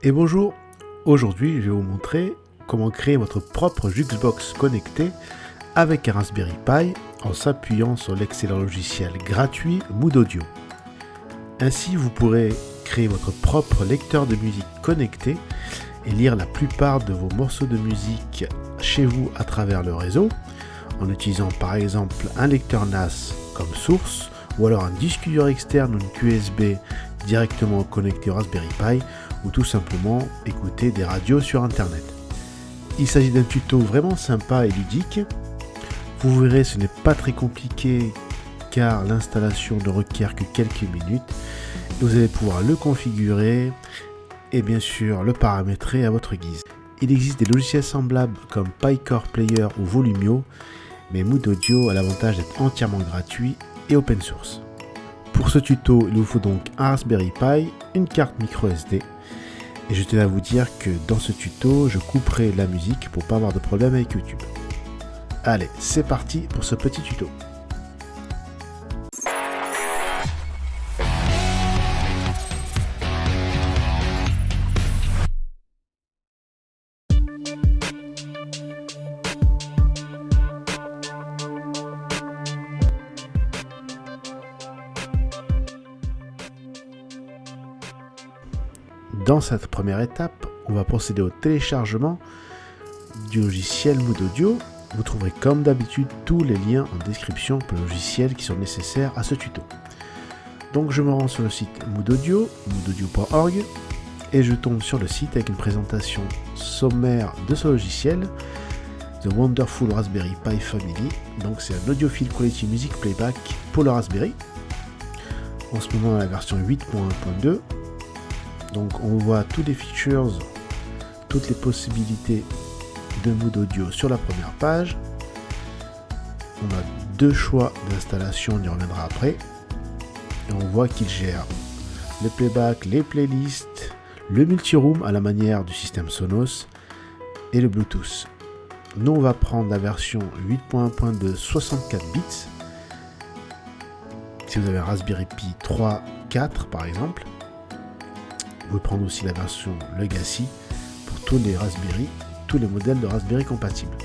Et bonjour, aujourd'hui je vais vous montrer comment créer votre propre Juxbox connecté avec un Raspberry Pi en s'appuyant sur l'excellent logiciel gratuit Mood Audio. Ainsi vous pourrez créer votre propre lecteur de musique connecté et lire la plupart de vos morceaux de musique chez vous à travers le réseau en utilisant par exemple un lecteur NAS comme source ou alors un disque dur externe ou une clé USB directement connecté au Raspberry Pi ou tout simplement écouter des radios sur internet. Il s'agit d'un tuto vraiment sympa et ludique. Vous verrez, ce n'est pas très compliqué car l'installation ne requiert que quelques minutes. Vous allez pouvoir le configurer et bien sûr le paramétrer à votre guise. Il existe des logiciels semblables comme PiCore Player ou Volumio, mais Mood Audio a l'avantage d'être entièrement gratuit et open source. Pour ce tuto, il vous faut donc un Raspberry Pi, une carte micro SD. Et je tenais à vous dire que dans ce tuto, je couperai la musique pour pas avoir de problème avec YouTube. Allez, c'est parti pour ce petit tuto. Dans cette première étape, on va procéder au téléchargement du logiciel Mood Audio. Vous trouverez comme d'habitude tous les liens en description pour le logiciel qui sont nécessaires à ce tuto. Donc je me rends sur le site Mood Audio, moodaudio.org, et je tombe sur le site avec une présentation sommaire de ce logiciel, The Wonderful Raspberry Pi Family. Donc c'est un audiophile quality music playback pour le Raspberry. En ce moment, la version 8.1.2. Donc on voit tous les features, toutes les possibilités de Mood Audio sur la première page. On a deux choix d'installation, on y reviendra après. Et on voit qu'il gère le playback, les playlists, le multiroom à la manière du système Sonos et le Bluetooth. Nous on va prendre la version 8.1.2 64 bits. Si vous avez un Raspberry Pi 3, 4 par exemple. Vous pouvez prendre aussi la version Legacy pour tous les Raspberry, tous les modèles de Raspberry compatibles.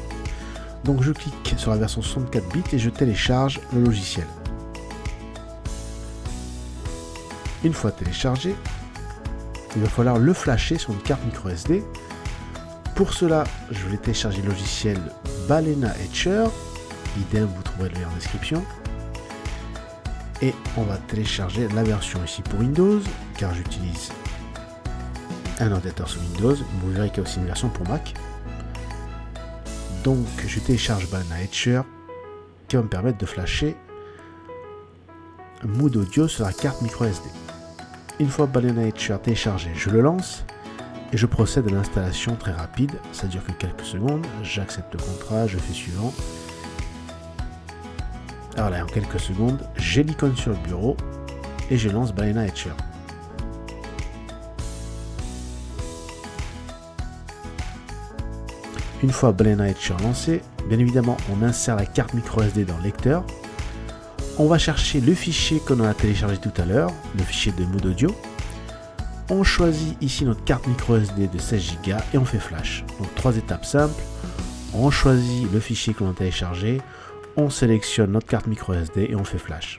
Donc je clique sur la version 64 bits et je télécharge le logiciel. Une fois téléchargé, il va falloir le flasher sur une carte micro SD. Pour cela, je vais télécharger le logiciel Balena Etcher. Idem, vous trouverez le lien en description. Et on va télécharger la version ici pour Windows, car j'utilise un ordinateur sous Windows. Vous verrez qu'il y a aussi une version pour Mac. Donc je télécharge Balena Etcher qui va me permettre de flasher Mood Audio sur la carte micro SD. Une fois Balena Etcher téléchargé, je le lance et je procède à l'installation très rapide. Ça dure que quelques secondes. J'accepte le contrat, je fais suivant. Alors là, en quelques secondes, j'ai l'icône sur le bureau et je lance Balena Etcher. Une fois Balena Etcher lancé, bien évidemment, on insère la carte micro SD dans le lecteur. On va chercher le fichier qu'on a téléchargé tout à l'heure, le fichier de Mood Audio. On choisit ici notre carte micro SD de 16 Go et on fait flash. Donc 3 étapes simples. On choisit le fichier qu'on a téléchargé, on sélectionne notre carte micro SD et on fait flash.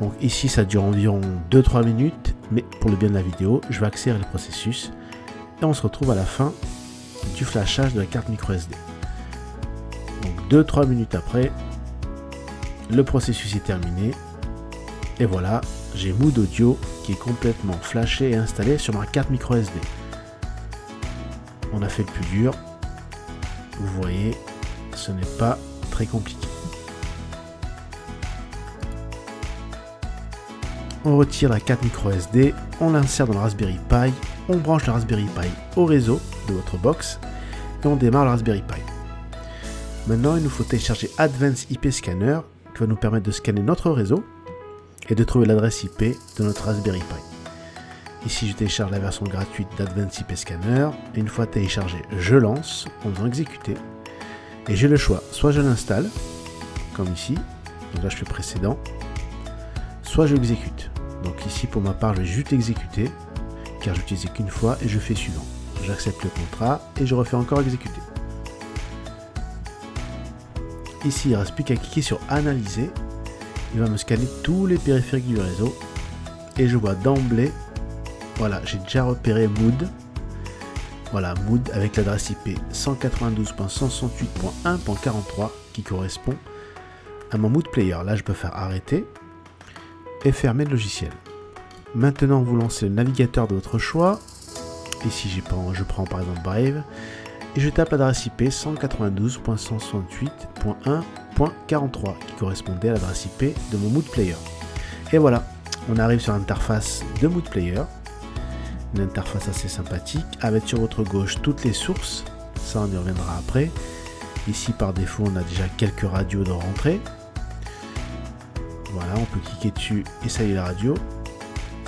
Donc ici ça dure environ 2-3 minutes, mais pour le bien de la vidéo, je vais accélérer le processus et on se retrouve à la fin du flashage de la carte micro SD. Donc 2-3 minutes après, le processus est terminé et voilà, j'ai Mood Audio qui est complètement flashé et installé sur ma carte micro SD. On a fait le plus dur, vous voyez, ce n'est pas très compliqué. On retire la carte micro SD, on l'insère dans le Raspberry Pi, on branche le Raspberry Pi au réseau de votre box et on démarre le Raspberry Pi. Maintenant, il nous faut télécharger Advanced IP Scanner qui va nous permettre de scanner notre réseau et de trouver l'adresse IP de notre Raspberry Pi. Ici, je télécharge la version gratuite d'Advanced IP Scanner et une fois téléchargé, je lance en faisant exécuter et j'ai le choix, soit je l'installe, comme ici, donc là je fais précédent, soit je exécute. Donc ici pour ma part je vais juste exécuter, car je l'utilisais qu'une fois et je fais suivant. J'accepte le contrat et je refais encore exécuter. Ici il ne reste plus qu'à cliquer sur analyser, il va me scanner tous les périphériques du réseau et je vois d'emblée, voilà, j'ai déjà repéré Mood. Voilà, Mood avec l'adresse IP 192.168.1.43 qui correspond à mon Mood Player. Là, je peux faire arrêter et fermer le logiciel. Maintenant, vous lancez le navigateur de votre choix. Ici, je prends par exemple Brave et je tape l'adresse IP 192.168.1.43 qui correspondait à l'adresse IP de mon Mood Player. Et voilà, on arrive sur l'interface de Mood Player. Une interface assez sympathique avec sur votre gauche toutes les sources, ça on y reviendra après. Ici par défaut on a déjà quelques radios de rentrée, voilà, on peut cliquer dessus et ça y est la radio,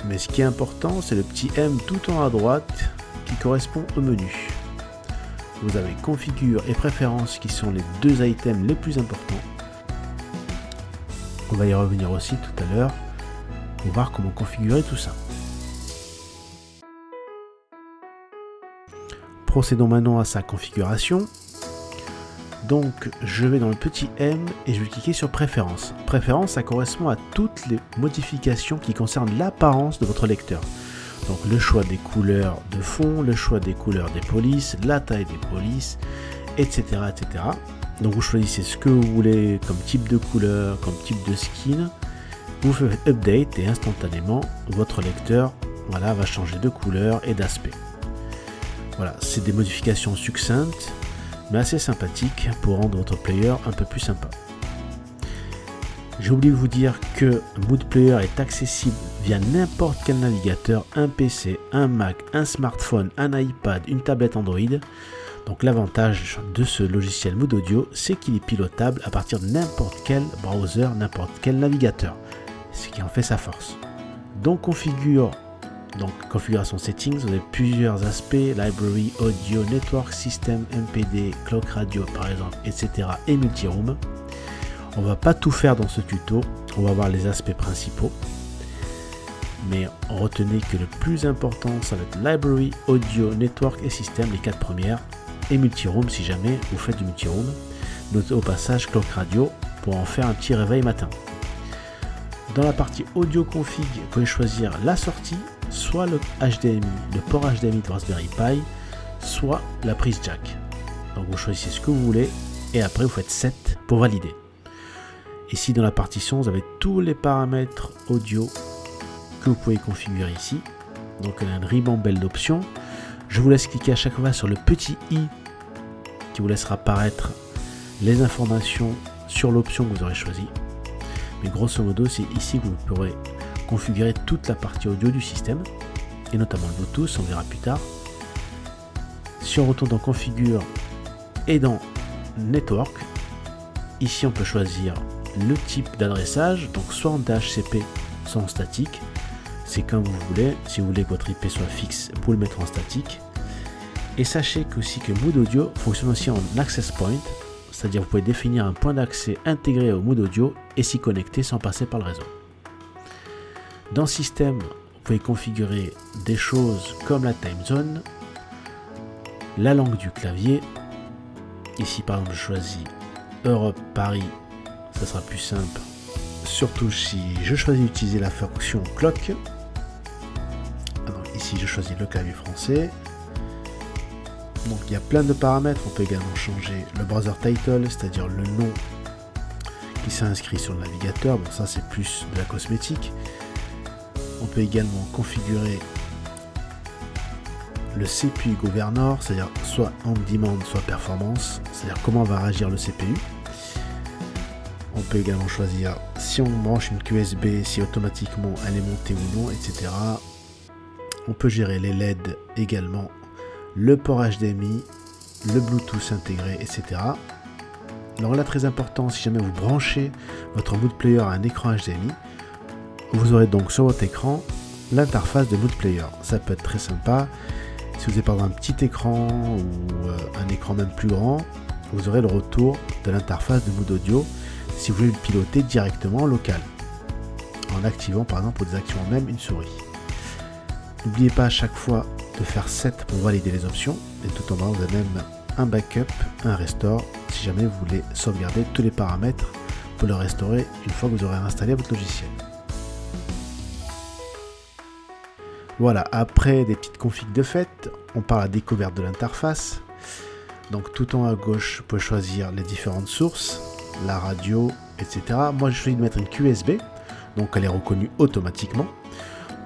mais ce qui est important c'est le petit M tout en haut à droite qui correspond au menu. Vous avez configure et préférences qui sont les deux items les plus importants. On va y revenir aussi tout à l'heure pour voir comment configurer tout ça. Procédons maintenant à sa configuration. Donc je vais dans le petit M et je vais cliquer sur préférences. Préférences, ça correspond à toutes les modifications qui concernent l'apparence de votre lecteur. Donc le choix des couleurs de fond, le choix des couleurs des polices, la taille des polices, etc. etc. Donc vous choisissez ce que vous voulez comme type de couleur, comme type de skin. Vous faites update et instantanément votre lecteur, voilà, va changer de couleur et d'aspect. Voilà, c'est des modifications succinctes, mais assez sympathiques pour rendre votre player un peu plus sympa. J'ai oublié de vous dire que Mood Player est accessible via n'importe quel navigateur, un PC, un Mac, un smartphone, un iPad, une tablette Android. Donc l'avantage de ce logiciel Mood Audio, c'est qu'il est pilotable à partir de n'importe quel browser, n'importe quel navigateur, ce qui en fait sa force. Donc configuration settings, vous avez plusieurs aspects, library, audio, network, system, MPD, clock radio par exemple, etc. et multiroom. On va pas tout faire dans ce tuto, on va voir les aspects principaux. Mais retenez que le plus important, ça va être library, audio, network et system, les 4 premières, et multiroom si jamais vous faites du multiroom. Notez au passage clock radio pour en faire un petit réveil matin. Dans la partie audio config, vous pouvez choisir la sortie, soit le HDMI, le port HDMI de Raspberry Pi, soit la prise jack. Donc vous choisissez ce que vous voulez et après vous faites set pour valider. Ici dans la partie son, vous avez tous les paramètres audio que vous pouvez configurer ici. Donc il y a une ribambelle d'options. Je vous laisse cliquer à chaque fois sur le petit i qui vous laissera apparaître les informations sur l'option que vous aurez choisie. Mais grosso modo, c'est ici que vous pourrez configurer toute la partie audio du système, et notamment le Bluetooth, on verra plus tard. Si on retourne dans Configure et dans Network, ici on peut choisir le type d'adressage, donc soit en DHCP, soit en statique. C'est comme vous voulez, si vous voulez que votre IP soit fixe, vous pouvez le mettre en statique. Et sachez aussi que Mood Audio fonctionne aussi en Access Point, c'est-à-dire vous pouvez définir un point d'accès intégré au Mood Audio et s'y connecter sans passer par le réseau. Dans Système, vous pouvez configurer des choses comme la time zone, la langue du clavier. Ici par exemple je choisis Europe, Paris, ça sera plus simple, surtout si je choisis d'utiliser la fonction clock. Alors, ici je choisis le clavier français. Donc il y a plein de paramètres, on peut également changer le browser title, c'est-à-dire le nom qui s'inscrit sur le navigateur, bon ça c'est plus de la cosmétique. On peut également configurer le CPU governor, c'est-à-dire soit on demand, soit performance, c'est-à-dire comment va réagir le CPU. On peut également choisir si on branche une QSB, si automatiquement elle est montée ou non, etc. On peut gérer les LED également, le port HDMI, le Bluetooth intégré, etc. Alors là, très important, si jamais vous branchez votre Mood Player à un écran HDMI, vous aurez donc sur votre écran l'interface de Mood Player. Ça peut être très sympa. Si vous avez par exemple un petit écran ou un écran même plus grand, vous aurez le retour de l'interface de Mood Audio. si vous voulez le piloter directement en local, en activant par exemple ou désactivant même une souris. N'oubliez pas à chaque fois de faire set pour valider les options, et tout en bas vous avez même un backup, un restore, si jamais vous voulez sauvegarder tous les paramètres pour le restaurer une fois que vous aurez installé votre logiciel. Voilà, après des petites configs de fait, on part à la découverte de l'interface. Donc tout en haut à gauche, vous pouvez choisir les différentes sources, la radio, etc. Moi je choisis de mettre une QSB, donc elle est reconnue automatiquement.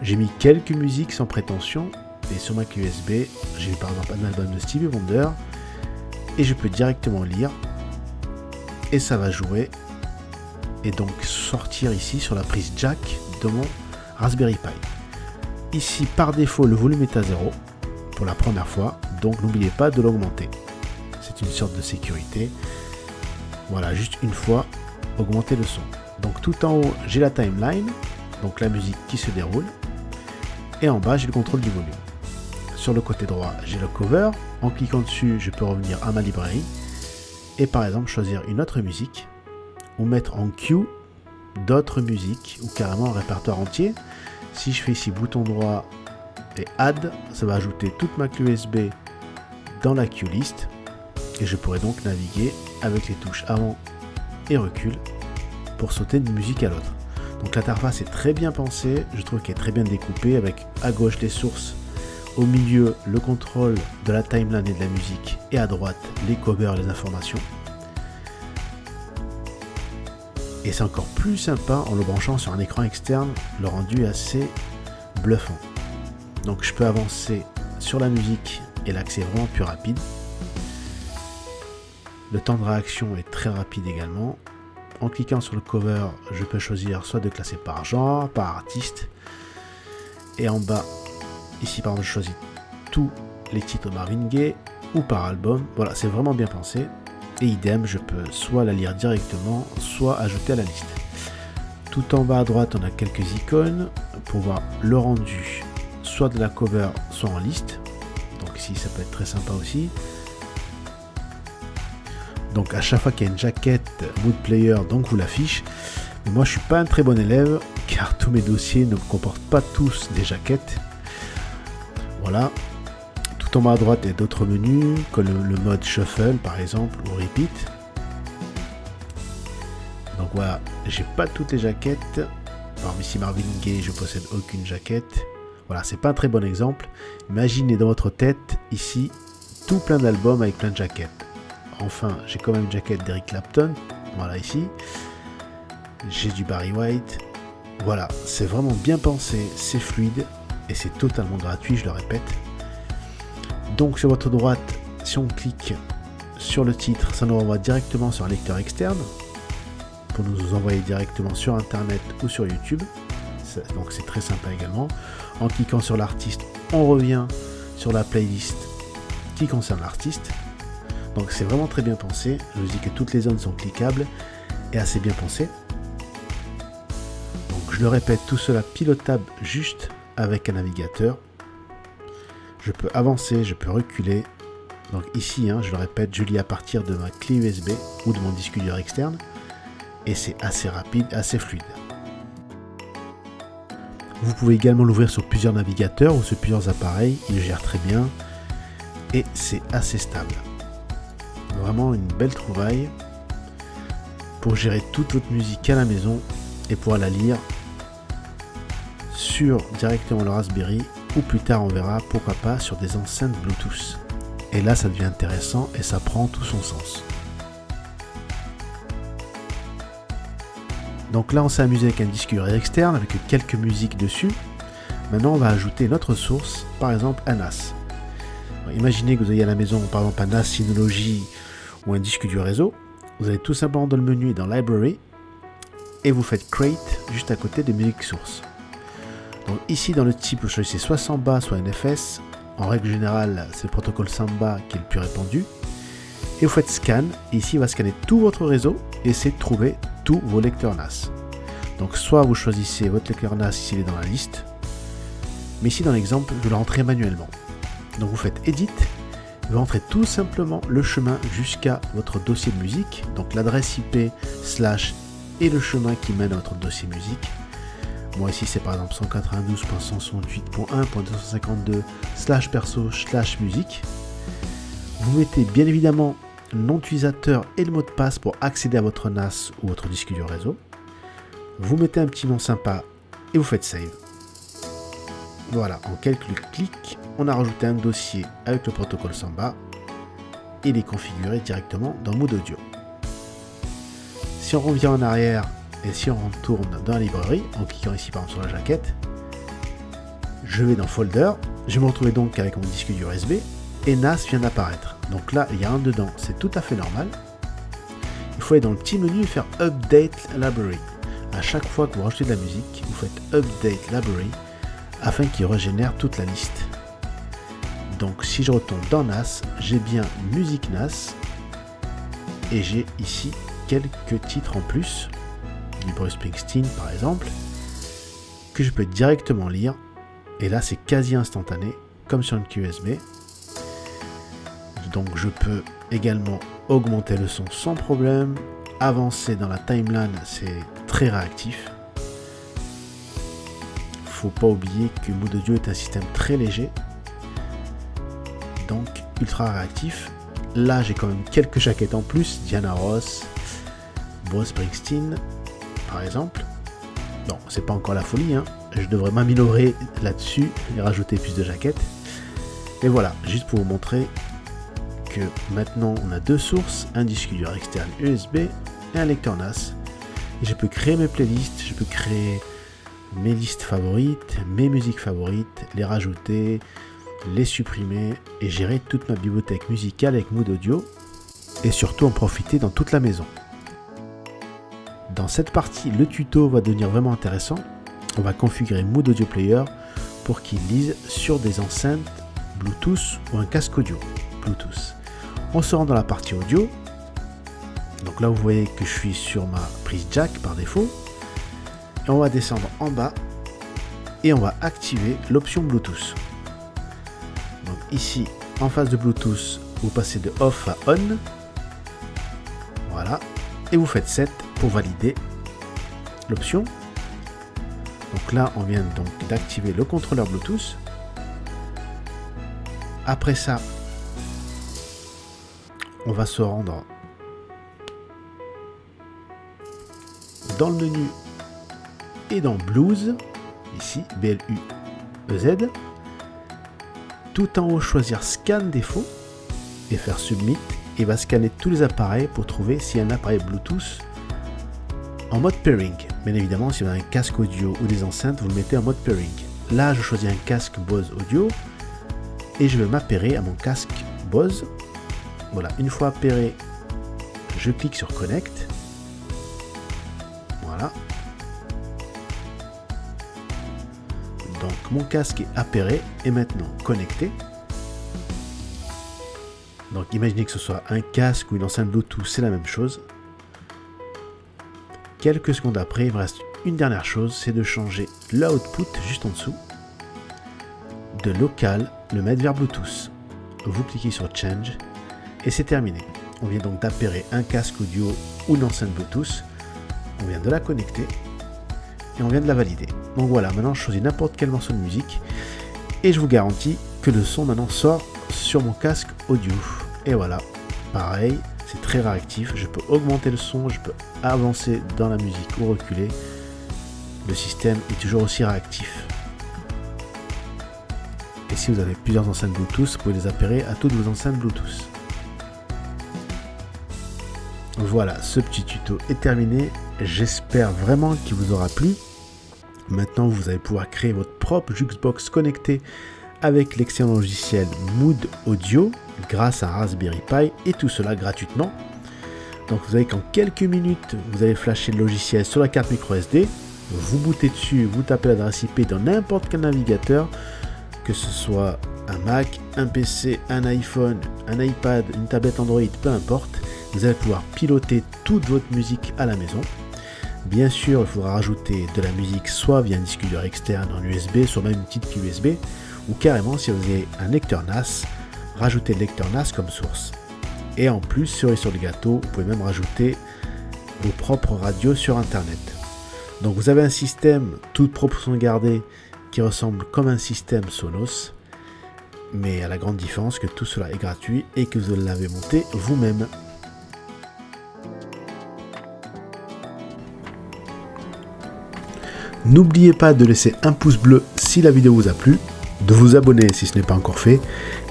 J'ai mis quelques musiques sans prétention, et sur ma QSB, j'ai par exemple un album de Stevie Wonder, et je peux directement lire, et ça va jouer, et donc sortir ici sur la prise jack de mon Raspberry Pi. Ici par défaut le volume est à 0 pour la première fois, donc n'oubliez pas de l'augmenter. C'est une sorte de sécurité. Voilà, juste une fois, augmenter le son. Donc tout en haut j'ai la timeline, donc la musique qui se déroule, et en bas j'ai le contrôle du volume. Sur le côté droit j'ai le cover, en cliquant dessus je peux revenir à ma librairie, et par exemple choisir une autre musique, ou mettre en queue d'autres musiques, ou carrément un répertoire entier. Si je fais ici bouton droit et add, ça va ajouter toute ma clé USB dans la queue list, et je pourrai donc naviguer avec les touches avant et recul pour sauter d'une musique à l'autre. Donc l'interface est très bien pensée, je trouve qu'elle est très bien découpée, avec à gauche les sources, au milieu le contrôle de la timeline et de la musique, et à droite les covers et les informations. Et c'est encore plus sympa en le branchant sur un écran externe, le rendu est assez bluffant. Donc je peux avancer sur la musique et l'accès est vraiment plus rapide. Le temps de réaction est très rapide également. En cliquant sur le cover, je peux choisir soit de classer par genre, par artiste. Et en bas, ici par exemple, je choisis tous les titres Marvin Gaye ou par album. Voilà, c'est vraiment bien pensé. Et idem, je peux soit la lire directement, soit ajouter à la liste. Tout en bas à droite, on a quelques icônes pour voir le rendu, soit de la cover, soit en liste. Donc ici, ça peut être très sympa aussi. Donc à chaque fois qu'il y a une jaquette Mood Player, donc vous l'affiche. Mais moi, je suis pas un très bon élève, car tous mes dossiers ne comportent pas tous des jaquettes. Voilà. Tout en bas à droite, il y a d'autres menus, comme le mode Shuffle par exemple, ou Repeat. Donc voilà, j'ai pas toutes les jaquettes. Parmi ici Marvin Gaye, je possède aucune jaquette. Voilà, c'est pas un très bon exemple. Imaginez dans votre tête, ici, tout plein d'albums avec plein de jaquettes. Enfin, j'ai quand même une jaquette d'Eric Clapton. Voilà, ici. J'ai du Barry White. Voilà, c'est vraiment bien pensé, c'est fluide, et c'est totalement gratuit, je le répète. Donc sur votre droite, si on clique sur le titre, ça nous renvoie directement sur un lecteur externe pour nous envoyer directement sur internet ou sur YouTube. Donc c'est très sympa également. En cliquant sur l'artiste, on revient sur la playlist qui concerne l'artiste. Donc c'est vraiment très bien pensé. Je vous dis que toutes les zones sont cliquables et assez bien pensées. Donc je le répète, tout cela pilotable juste avec un navigateur. Je peux avancer, je peux reculer. Donc ici, je le répète, je lis à partir de ma clé USB ou de mon disque dur externe. Et c'est assez rapide, assez fluide. Vous pouvez également l'ouvrir sur plusieurs navigateurs ou sur plusieurs appareils. Il gère très bien. Et c'est assez stable. Vraiment une belle trouvaille pour gérer toute votre musique à la maison et pouvoir la lire sur directement le Raspberry, ou plus tard on verra pourquoi pas sur des enceintes Bluetooth. Et là ça devient intéressant et ça prend tout son sens. Donc là on s'est amusé avec un disque dur externe avec quelques musiques dessus. Maintenant on va ajouter notre source, par exemple un NAS. Imaginez que vous ayez à la maison par exemple un NAS Synology ou un disque dur réseau. Vous allez tout simplement dans le menu et dans Library et vous faites Create juste à côté de Music Source. Donc ici dans le type vous choisissez soit Samba soit NFS. En règle générale c'est le protocole Samba qui est le plus répandu. Et vous faites Scan et ici il va scanner tout votre réseau et essayer de trouver tous vos lecteurs NAS. Donc soit vous choisissez votre lecteur NAS s'il est dans la liste, mais ici dans l'exemple vous le rentrez manuellement. Donc vous faites Edit, vous rentrez tout simplement le chemin jusqu'à votre dossier de musique, donc l'adresse IP et le chemin qui mène à votre dossier musique. Moi ici c'est par exemple 192.168.1.252/perso/musique. Vous mettez bien évidemment le nom d'utilisateur et le mot de passe pour accéder à votre NAS ou votre disque dur réseau. Vous mettez un petit nom sympa et vous faites save. Voilà, en quelques clics, on a rajouté un dossier avec le protocole Samba et il est configuré directement dans Mood Audio. Si on revient en arrière et si on retourne dans la librairie, en cliquant ici par exemple sur la jaquette, je vais dans Folder, je vais me retrouver donc avec mon disque dur USB et NAS vient d'apparaître. Donc là, il y a un dedans, c'est tout à fait normal. Il faut aller dans le petit menu et faire Update Library. À chaque fois que vous rajoutez de la musique, vous faites Update Library afin qu'il régénère toute la liste. Donc si je retourne dans NAS, j'ai bien Musique NAS et j'ai ici quelques titres en plus, du Bruce Springsteen par exemple, que je peux directement lire et là c'est quasi instantané comme sur une clé USB. Donc je peux également augmenter le son sans problème, avancer dans la timeline, c'est très réactif. Faut pas oublier que Mood Audio est un système très léger, donc ultra réactif. Là j'ai quand même quelques jaquettes en plus, Diana Ross, Bruce Springsteen par exemple. Non, c'est pas encore la folie, hein. Je devrais m'améliorer là-dessus et rajouter plus de jaquettes. Et voilà, juste pour vous montrer que maintenant on a deux sources, un disque dur externe USB et un lecteur NAS. Et je peux créer mes playlists, je peux créer mes listes favorites, mes musiques favorites, les rajouter, les supprimer et gérer toute ma bibliothèque musicale avec Mood Audio et surtout en profiter dans toute la maison. Dans cette partie, le tuto va devenir vraiment intéressant. On va configurer Mood Audio Player pour qu'il lise sur des enceintes Bluetooth ou un casque audio Bluetooth. On se rend dans la partie audio. Donc là, vous voyez que je suis sur ma prise jack par défaut. Et on va descendre en bas et on va activer l'option Bluetooth. Donc ici, en face de Bluetooth, vous passez de off à on. Voilà. Et vous faites set pour valider l'option. Donc là, on vient donc d'activer le contrôleur Bluetooth. Après ça, on va se rendre dans le menu et dans Blues, ici, B-L-U-E-Z. Tout en haut, choisir Scan défaut et faire Submit. Et va scanner tous les appareils pour trouver s'il y a un appareil Bluetooth en mode pairing. Bien évidemment, si vous avez un casque audio ou des enceintes, vous le mettez en mode pairing. Là, je choisis un casque Bose audio et je vais m'appairer à mon casque Bose. Voilà, une fois appairé, je clique sur Connect. Voilà. Donc, mon casque est appairé et maintenant connecté. Donc imaginez que ce soit un casque ou une enceinte Bluetooth, c'est la même chose. Quelques secondes après, il me reste une dernière chose, c'est de changer l'output juste en dessous. De local, le mettre vers Bluetooth. Vous cliquez sur Change et c'est terminé. On vient donc d'appairer un casque audio ou une enceinte Bluetooth. On vient de la connecter et on vient de la valider. Donc voilà, maintenant je choisis n'importe quel morceau de musique et je vous garantis que le son maintenant sort sur mon casque audio. Et voilà, pareil, c'est très réactif, je peux augmenter le son, je peux avancer dans la musique ou reculer. Le système est toujours aussi réactif. Et si vous avez plusieurs enceintes Bluetooth, vous pouvez les appairer à toutes vos enceintes Bluetooth. Voilà, ce petit tuto est terminé. J'espère vraiment qu'il vous aura plu. Maintenant, vous allez pouvoir créer votre propre Juxbox connecté avec l'excellent logiciel Mood Audio grâce à Raspberry Pi et tout cela gratuitement. Donc vous avez qu'en quelques minutes, vous allez flasher le logiciel sur la carte micro SD, vous bootez dessus, vous tapez l'adresse IP dans n'importe quel navigateur, que ce soit un Mac, un PC, un iPhone, un iPad, une tablette Android, peu importe, vous allez pouvoir piloter toute votre musique à la maison. Bien sûr, il faudra rajouter de la musique soit via un disque dur externe en USB, soit même une petite clé USB, ou carrément si vous avez un lecteur NAS, rajoutez le lecteur NAS comme source. Et en plus, cerise sur le gâteau, vous pouvez même rajouter vos propres radios sur Internet. Donc vous avez un système, toute proportion gardée, qui ressemble comme un système Sonos, mais à la grande différence que tout cela est gratuit et que vous l'avez monté vous-même. N'oubliez pas de laisser un pouce bleu si la vidéo vous a plu, de vous abonner si ce n'est pas encore fait,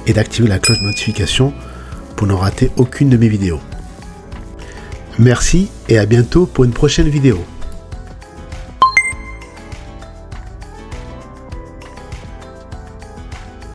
et d'activer la cloche de notification pour ne rater aucune de mes vidéos. Merci et à bientôt pour une prochaine vidéo.